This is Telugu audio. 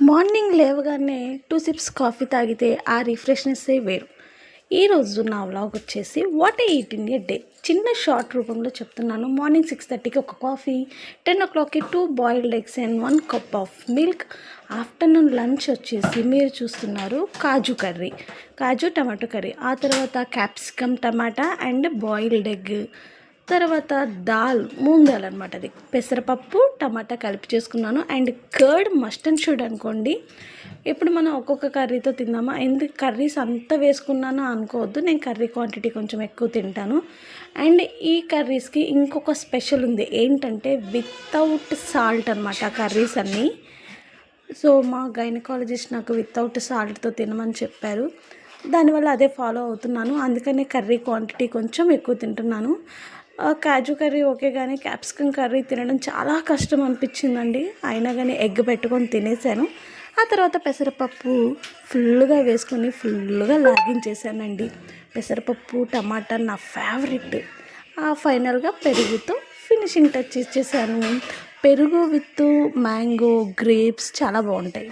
మార్నింగ్ లేవగానే 2 సిప్స్ కాఫీ తాగితే ఆ రిఫ్రెష్నెస్సే వేరు. ఈరోజు నా వ్లాగ్ వచ్చేసి what I eat in a day. చిన్న షార్ట్ రూపంలో చెప్తున్నాను. మార్నింగ్ 6:30కి ఒక coffee, 10 o'clockకి 2 boiled eggs and 1 cup of milk. Afternoon lunch వచ్చేసి మీరు చూస్తున్నారు కాజు టమాటో కర్రీ. ఆ తర్వాత capsicum tomato and boiled egg. తర్వాత మూంగ్ దాల్ అనమాట, అది పెసరపప్పు టమాటా కలిపి చేసుకున్నాను. And curd must and should అనుకోండి. ఇప్పుడు మనం ఒక్కొక్క కర్రీతో తిందామా, ఎందుకు కర్రీస్ అంతా వేసుకున్నానో అనుకోవద్దు, నేను కర్రీ క్వాంటిటీ కొంచెం ఎక్కువ తింటాను. అండ్ ఈ కర్రీస్కి ఇంకొక స్పెషల్ ఉంది, ఏంటంటే వితౌట్ సాల్ట్ అనమాట కర్రీస్ అన్నీ. సో మా గైనకాలజిస్ట్ నాకు వితౌట్ సాల్ట్తో తినమని చెప్పారు, దానివల్ల అదే ఫాలో అవుతున్నాను. అందుకనే కర్రీ క్వాంటిటీ కొంచెం ఎక్కువ తింటున్నాను. కాజు కర్రీ ఓకే, కానీ క్యాప్సికమ్ కర్రీ తినడం చాలా కష్టం అనిపించిందండి. అయినా కానీ ఎగ్ పెట్టుకొని తినేసాను. ఆ తర్వాత పెసరపప్పు ఫుల్గా వేసుకొని ఫుల్గా లాగించేసానండి. పెసరపప్పు టమాటా నా ఫేవరెట్. ఫైనల్గా పెరుగుతో ఫినిషింగ్ టచ్ ఇచ్చేసాను. పెరుగు విత్ మ్యాంగో గ్రేప్స్ చాలా బాగుంటాయి.